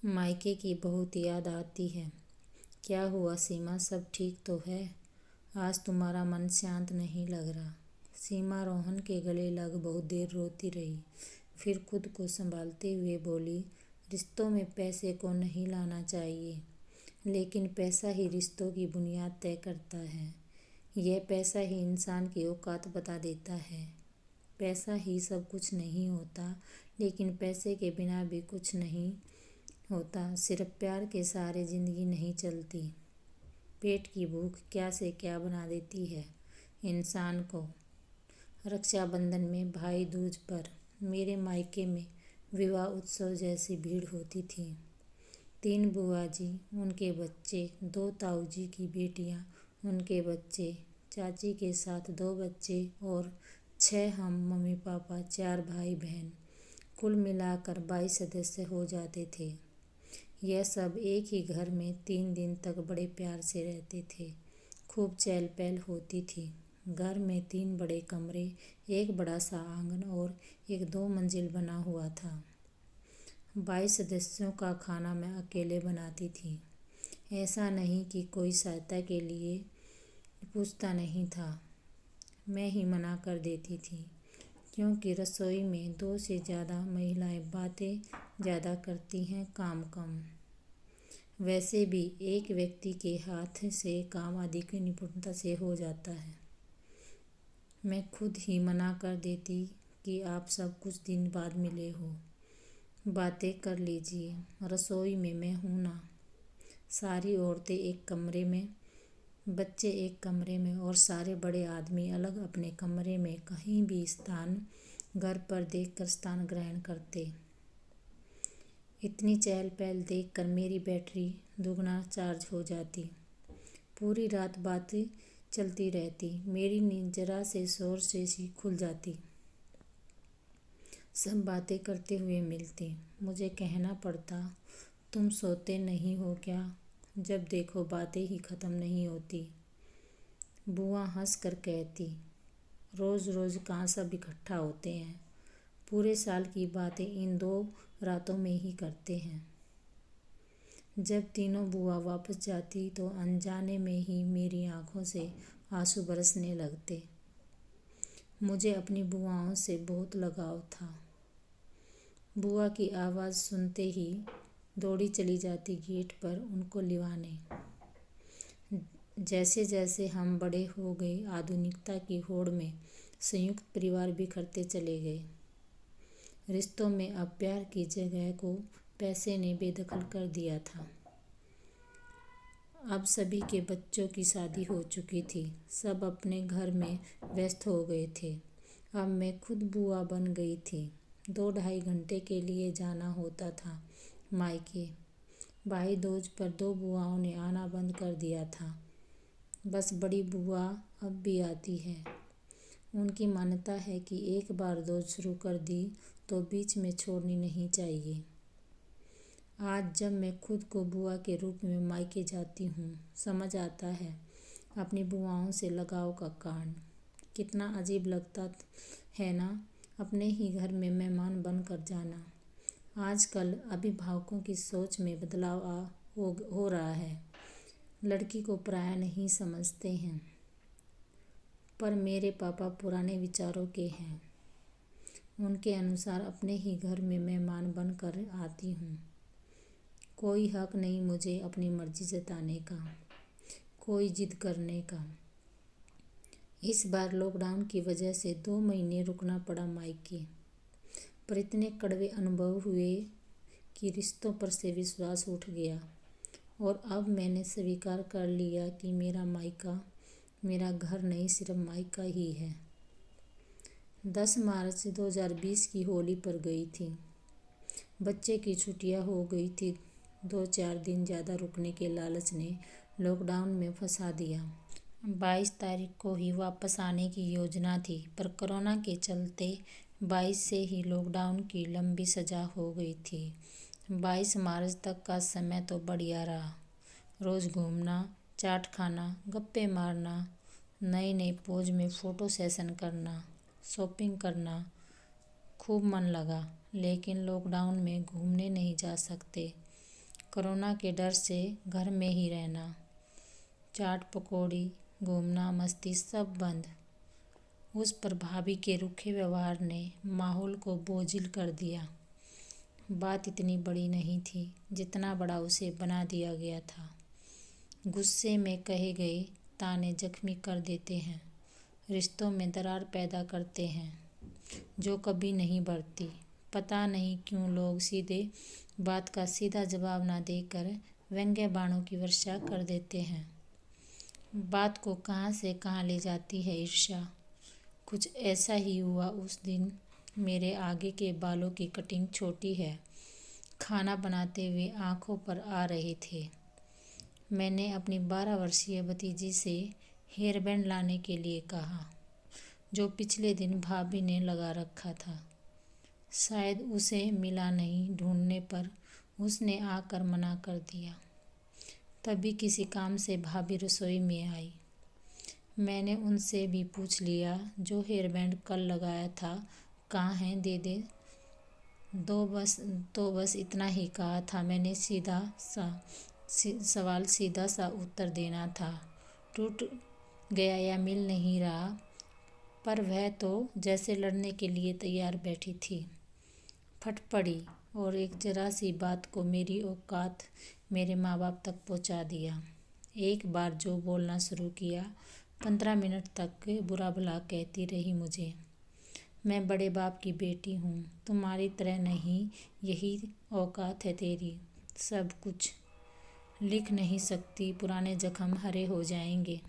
मायके की बहुत याद आती है। क्या हुआ सीमा, सब ठीक तो है? आज तुम्हारा मन शांत नहीं लग रहा। सीमा रोहन के गले लग बहुत देर रोती रही, फिर खुद को संभालते हुए बोली, रिश्तों में पैसे को नहीं लाना चाहिए, लेकिन पैसा ही रिश्तों की बुनियाद तय करता है। यह पैसा ही इंसान की औकात बता देता है। पैसा ही सब कुछ नहीं होता, लेकिन पैसे के बिना भी कुछ नहीं होता। सिर्फ प्यार के सहारे जिंदगी नहीं चलती। पेट की भूख क्या से क्या बना देती है इंसान को। रक्षाबंधन में, भाई दूज पर मेरे मायके में विवाह उत्सव जैसी भीड़ होती थी। 3 बुआ जी, उनके बच्चे, 2 ताऊ जी की बेटियां, उनके बच्चे, चाची के साथ 2 बच्चे और 6 हम मम्मी पापा, 4 भाई बहन, कुल मिलाकर 22 सदस्य हो जाते थे। यह सब एक ही घर में 3 दिन तक बड़े प्यार से रहते थे। खूब चहल पहल होती थी। घर में 3 बड़े कमरे, एक बड़ा सा आंगन और एक 2 मंजिल बना हुआ था। 22 सदस्यों का खाना मैं अकेले बनाती थी। ऐसा नहीं कि कोई सहायता के लिए पूछता नहीं था। मैं ही मना कर देती थी, क्योंकि रसोई में 2 से ज़्यादा महिलाएं बातें ज़्यादा करती हैं, काम कम। वैसे भी एक व्यक्ति के हाथ से काम अधिक निपुणता से हो जाता है। मैं खुद ही मना कर देती कि आप सब कुछ दिन बाद मिले हो, बातें कर लीजिए। रसोई में मैं हूँ ना। सारी औरतें एक कमरे में, बच्चे एक कमरे में और सारे बड़े आदमी अलग अपने कमरे में कहीं भी स्थान घर पर देखकर स्थान ग्रहण करते। इतनी चहल पहल देखकर मेरी बैटरी दुगना चार्ज हो जाती। पूरी रात बातें चलती रहती। मेरी नींद जरा से शोर से ही खुल जाती। सब बातें करते हुए मिलती। मुझे कहना पड़ता, तुम सोते नहीं हो क्या? जब देखो बातें ही ख़त्म नहीं होती। बुआ हंस कर कहती, रोज़ रोज़ कहाँ सब इकट्ठा होते हैं। पूरे साल की बातें इन 2 रातों में ही करते हैं। जब तीनों बुआ वापस जाती तो अनजाने में ही मेरी आंखों से आंसू बरसने लगते। मुझे अपनी बुआओं से बहुत लगाव था। बुआ की आवाज़ सुनते ही दौड़ी चली जाती गेट पर उनको लिवाने। जैसे जैसे हम बड़े हो गए, आधुनिकता की होड़ में संयुक्त परिवार बिखरते चले गए। रिश्तों में अब प्यार की जगह को पैसे ने बेदखल कर दिया था। अब सभी के बच्चों की शादी हो चुकी थी। सब अपने घर में व्यस्त हो गए थे। अब मैं खुद बुआ बन गई थी। 2-2.5 घंटे के लिए जाना होता था मायके। भाई दूज पर 2 बुआओं ने आना बंद कर दिया था। बस बड़ी बुआ अब भी आती है। उनकी मान्यता है कि एक बार दूज शुरू कर दी तो बीच में छोड़नी नहीं चाहिए। आज जब मैं खुद को बुआ के रूप में मायके जाती हूँ, समझ आता है अपनी बुआओं से लगाव का कारण। कितना अजीब लगता है ना, अपने ही घर में मेहमान बनकर जाना। आजकल अभिभावकों की सोच में बदलाव हो रहा है। लड़की को पराया नहीं समझते हैं। पर मेरे पापा पुराने विचारों के हैं। उनके अनुसार अपने ही घर में मेहमान बनकर आती हूँ। कोई हक नहीं मुझे अपनी मर्जी जताने का, कोई जिद करने का। इस बार लॉकडाउन की वजह से 2 महीने रुकना पड़ा मायके, पर इतने कड़वे अनुभव हुए कि रिश्तों पर से विश्वास उठ गया और अब मैंने स्वीकार कर लिया कि मेरा मायका मेरा घर नहीं, सिर्फ मायका ही है। 10 मार्च 2020 की होली पर गई थी। बच्चे की छुट्टियां हो गई थी। 2-4 दिन ज़्यादा रुकने के लालच ने लॉकडाउन में फंसा दिया। 22 तारीख को ही वापस आने की योजना थी, पर कोरोना के चलते 22 से ही लॉकडाउन की लंबी सजा हो गई थी। 22 मार्च तक का समय तो बढ़िया रहा। रोज़ घूमना, चाट खाना, गप्पे मारना, नए नए पोज में फ़ोटो सेशन करना, शॉपिंग करना, खूब मन लगा। लेकिन लॉकडाउन में घूमने नहीं जा सकते, कोरोना के डर से घर में ही रहना, चाट पकौड़ी, घूमना, मस्ती सब बंद। उस पर भाभी के रूखे व्यवहार ने माहौल को बोझिल कर दिया। बात इतनी बड़ी नहीं थी जितना बड़ा उसे बना दिया गया था। गुस्से में कहे गए ताने जख्मी कर देते हैं, रिश्तों में दरार पैदा करते हैं जो कभी नहीं बढ़ती। पता नहीं क्यों लोग सीधे बात का सीधा जवाब ना देकर व्यंग्य बाणों की वर्षा कर देते हैं। बात को कहाँ से कहाँ ले जाती है ईर्ष्या। कुछ ऐसा ही हुआ उस दिन। मेरे आगे के बालों की कटिंग छोटी है, खाना बनाते हुए आंखों पर आ रहे थे। मैंने अपनी 12 वर्षीय भतीजी से हेयर बैंड लाने के लिए कहा, जो पिछले दिन भाभी ने लगा रखा था। शायद उसे मिला नहीं, ढूंढने पर उसने आकर मना कर दिया। तभी किसी काम से भाभी रसोई में आई। मैंने उनसे भी पूछ लिया, जो हेयर बैंड कल लगाया था कहाँ है, दे दे दो बस। तो बस इतना ही कहा था मैंने। सवाल सीधा सा उत्तर देना था। टूट गया या मिल नहीं रहा, पर वह तो जैसे लड़ने के लिए तैयार बैठी थी। फट पड़ी और एक जरा सी बात को मेरी औकात मेरे माँ बाप तक पहुँचा दिया। एक बार जो बोलना शुरू किया, 15 मिनट तक बुरा भला कहती रही मुझे। मैं बड़े बाप की बेटी हूँ, तुम्हारी तरह नहीं, यही औकात है तेरी। सब कुछ लिख नहीं सकती, पुराने जख्म हरे हो जाएंगे।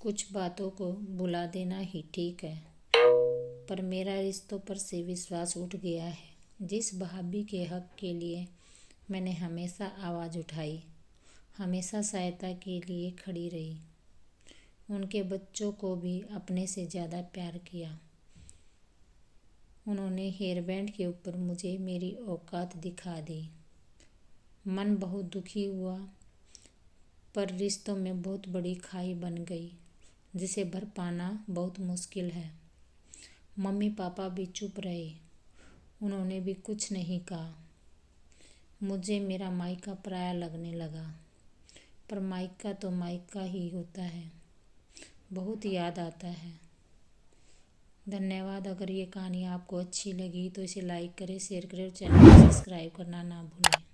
कुछ बातों को भुला देना ही ठीक है, पर मेरा रिश्तों पर से विश्वास उठ गया है। जिस भाभी के हक के लिए मैंने हमेशा आवाज़ उठाई, हमेशा सहायता के लिए खड़ी रही, उनके बच्चों को भी अपने से ज़्यादा प्यार किया। उन्होंने हेयर बैंड के ऊपर मुझे मेरी औकात दिखा दी। मन बहुत दुखी हुआ, पर रिश्तों में बहुत बड़ी खाई बन गई जिसे भर पाना बहुत मुश्किल है। मम्मी पापा भी चुप रहे, उन्होंने भी कुछ नहीं कहा। मुझे मेरा मायका पराया लगने लगा, पर मायका तो मायका ही होता है। बहुत याद आता है। धन्यवाद। अगर ये कहानी आपको अच्छी लगी तो इसे लाइक करें, शेयर करें और चैनल को सब्सक्राइब करना ना भूलें।